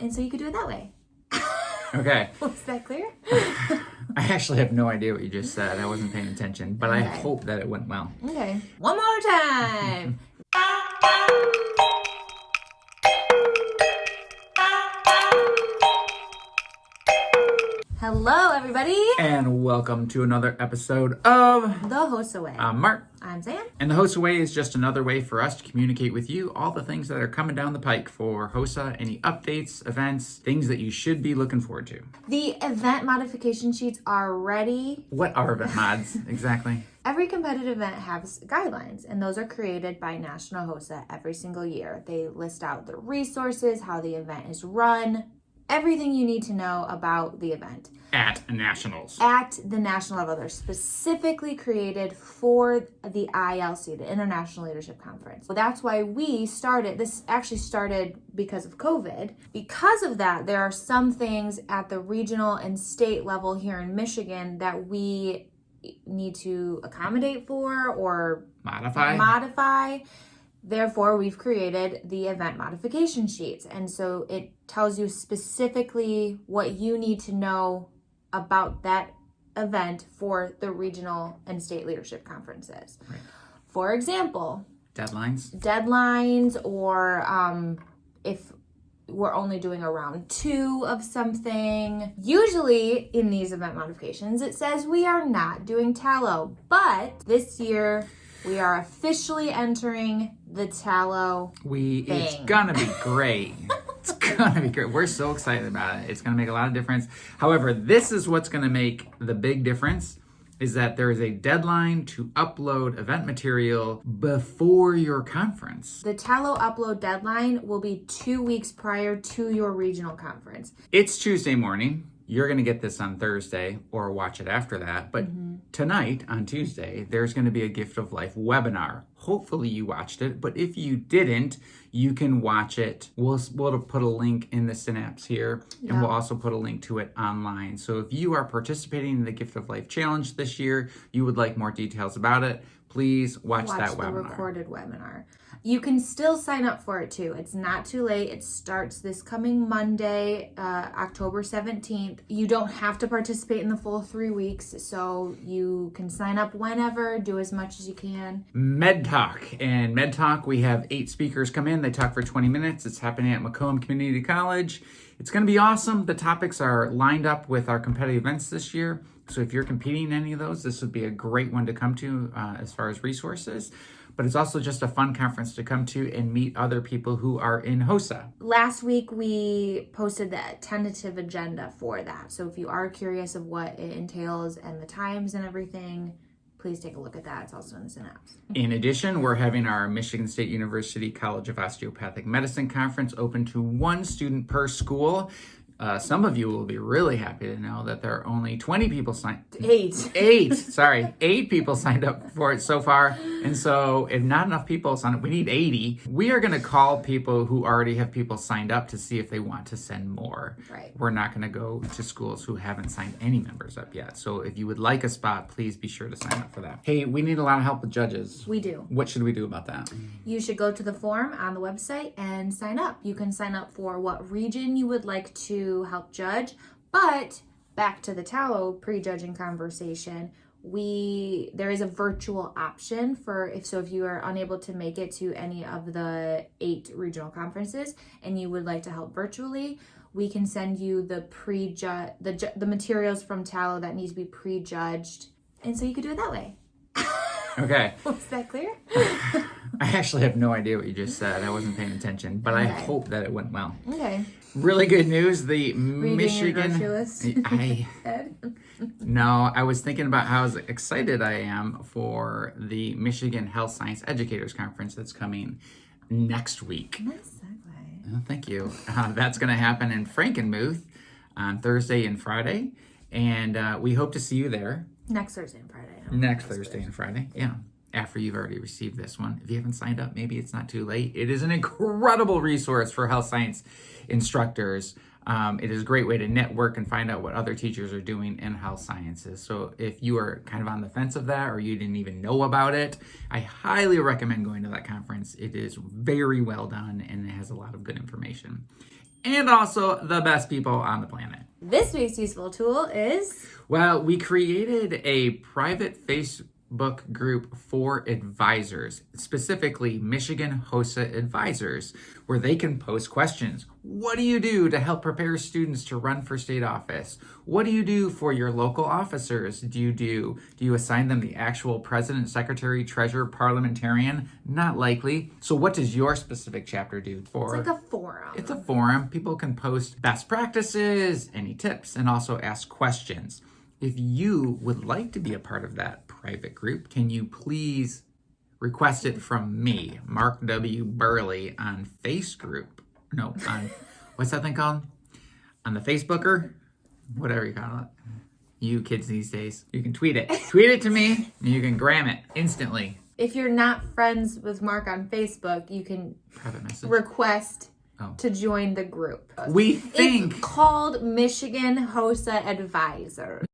And so you could do it that way. Okay. Was that clear? I actually have no idea what you just said. I wasn't paying attention, but I hope that it went well. Okay. One more time. Hello, everybody. And welcome to another episode of The HOSA Way. I'm Mark. I'm Sam. And the HOSA Way is just another way for us to communicate with you all the things that are coming down the pike for HOSA, any updates, events, things that you should be looking forward to. The event modification sheets are ready. What are event mods exactly? Every competitive event has guidelines, and those are created by National HOSA every single year. They list out the resources, how the event is run, everything you need to know about the event. At nationals. At the national level. They're specifically created for the ILC, the International Leadership Conference. So that's why we started, this actually started because of COVID. Because of that, there are some things at the regional and state level here in Michigan that we need to accommodate for or modify. Therefore, we've created the event modification sheets. And so it tells you specifically what you need to know about that event for the regional and state leadership conferences. Right. For example, Deadlines, or if we're only doing a round 2 of something. Usually in these event modifications, it says we are not doing tallow, but this year we are officially entering the tallow thing. It's gonna be great. It's gonna be great. We're so excited about it. It's gonna make a lot of difference. However, this is what's gonna make the big difference, is that there is a deadline to upload event material before your conference. The tallow upload deadline will be 2 weeks prior to your regional conference. It's Tuesday morning. You're going to get this on Thursday or watch it after that. But tonight, on Tuesday, there's going to be a Gift of Life webinar. Hopefully you watched it. But if you didn't, you can watch it. We'll put a link in the synapse here. Yeah. And we'll also put a link to it online. So if you are participating in the Gift of Life Challenge this year, you would like more details about it, please watch that webinar. The recorded webinar. You can still sign up for it too. It's not too late. It starts this coming Monday, October 17th. You don't have to participate in the full 3 weeks, so you can sign up whenever, do as much as you can. Med Talk. And Med Talk, we have 8 speakers come in. They talk for 20 minutes. It's happening at Macomb Community College. It's going to be awesome. The topics are lined up with our competitive events this year. So if you're competing in any of those, this would be a great one to come to as far as resources. But it's also just a fun conference to come to and meet other people who are in HOSA. Last week, we posted the tentative agenda for that. So if you are curious of what it entails and the times and everything, please take a look at that. It's also in the synapse. In addition, we're having our Michigan State University College of Osteopathic Medicine conference open to 1 student per school. Some of you will be really happy to know that there are only 20 people signed. 8 people signed up for it so far. And so if not enough people signed up, we need 80. We are going to call people who already have people signed up to see if they want to send more. Right. We're not going to go to schools who haven't signed any members up yet. So if you would like a spot, please be sure to sign up for that. Hey, we need a lot of help with judges. We do. What should we do about that? You should go to the form on the website and sign up. You can sign up for what region you would like to help judge, but back to the tallow pre-judging conversation, there is a virtual option for if you are unable to make it to any of the 8 regional conferences and you would like to help virtually, we can send you the the materials from tallow that need to be pre-judged, and so you could do it that way. Okay. Was that clear? I actually have no idea what you just said. I wasn't paying attention, but I hope that it went well. Okay. Really good news. The Michigan. No, I was thinking about how excited I am for the Michigan Health Science Educators Conference that's coming next week. Nice segue. Oh, thank you. That's going to happen in Frankenmuth on Thursday and Friday, and we hope to see you there. Next Thursday and Friday. Next Thursday and Friday, yeah. After you've already received this one. If you haven't signed up, maybe it's not too late. It is an incredible resource for health science instructors. It is a great way to network and find out what other teachers are doing in health sciences. So if you are kind of on the fence of that or you didn't even know about it, I highly recommend going to that conference. It is very well done and it has a lot of good information. and also the best people on the planet. This week's useful tool is... Well, we created a private Facebook group for advisors, specifically Michigan HOSA advisors, where they can post questions. What do you do to help prepare students to run for state office? What do you do for your local officers? Do you assign them the actual president, secretary, treasurer, parliamentarian? Not likely. So what does your specific chapter do for? It's like a forum. It's a forum. People can post best practices, any tips, and also ask questions. If you would like to be a part of that private group, can you please request it from me, Mark W. Burley, on what's that thing called? On the Facebooker? Whatever you call it. You kids these days. You can tweet it. Tweet it to me, and you can gram it instantly. If you're not friends with Mark on Facebook, you can Private message. request to join the group. We think... It's called Michigan HOSA Advisor.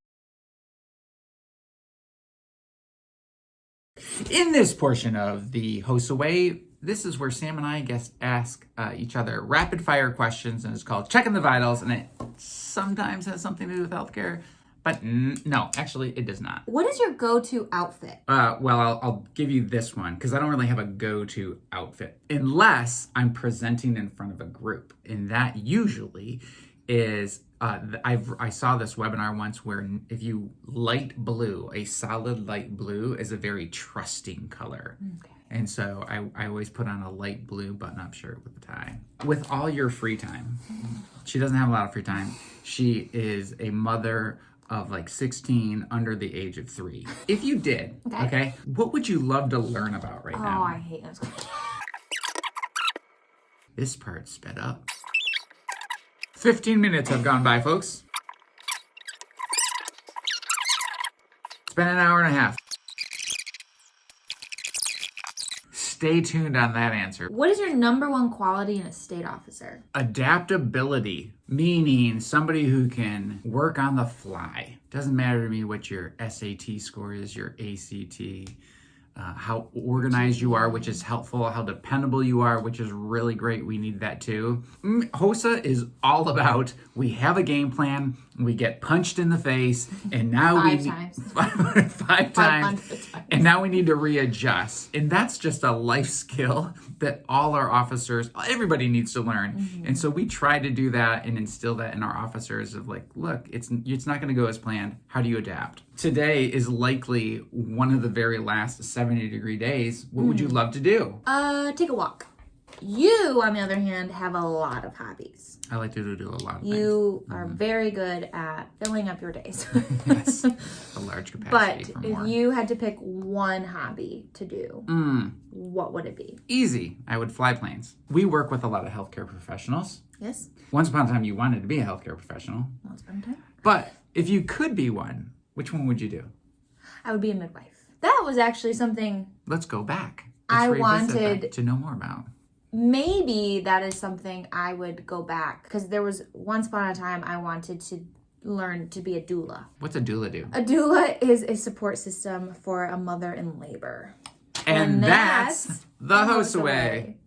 In this portion of the HOSA Way, this is where Sam and I ask each other rapid fire questions, and it's called Checking the Vitals, and it sometimes has something to do with healthcare, but no, actually it does not. What is your go-to outfit? Well, I'll give you this one because I don't really have a go-to outfit unless I'm presenting in front of a group, and that usually is I saw this webinar once where if you light blue, a solid light blue is a very trusting color. Okay. And so I always put on a light blue button-up shirt with a tie. With all your free time, she doesn't have a lot of free time. She is a mother of like 16 under the age of 3. If you did, okay, what would you love to learn about right now? Oh, I hate those questions. This part sped up. 15 minutes have gone by, folks. It's been an hour and a half. Stay tuned on that answer. What is your number one quality in a state officer? Adaptability, meaning somebody who can work on the fly. Doesn't matter to me what your SAT score is, your ACT, how organized you are, which is helpful, how dependable you are, which is really great. We need that too. HOSA is all about, we have a game plan, we get punched in the face, and now five times, and now we need to readjust. And that's just a life skill that all our officers, everybody needs to learn. Mm-hmm. And so we try to do that and instill that in our officers of like, look, it's not going to go as planned. How do you adapt? Today is likely one of the very last 70-degree days. What would you love to do? Take a walk. You, on the other hand, have a lot of hobbies. I like to do a lot of things. You are very good at filling up your days. Yes, a large capacity. But if you had to pick one hobby to do, what would it be? Easy. I would fly planes. We work with a lot of healthcare professionals. Yes. Once upon a time, you wanted to be a healthcare professional. Once upon a time. But if you could be one, which one would you do? I would be a midwife. That was actually something... Let's go back. I wanted to know more about. Maybe that is something I would go back, because there was once upon a time I wanted to learn to be a doula. What's a doula do? A doula is a support system for a mother in labor. And that's the HOSA Way.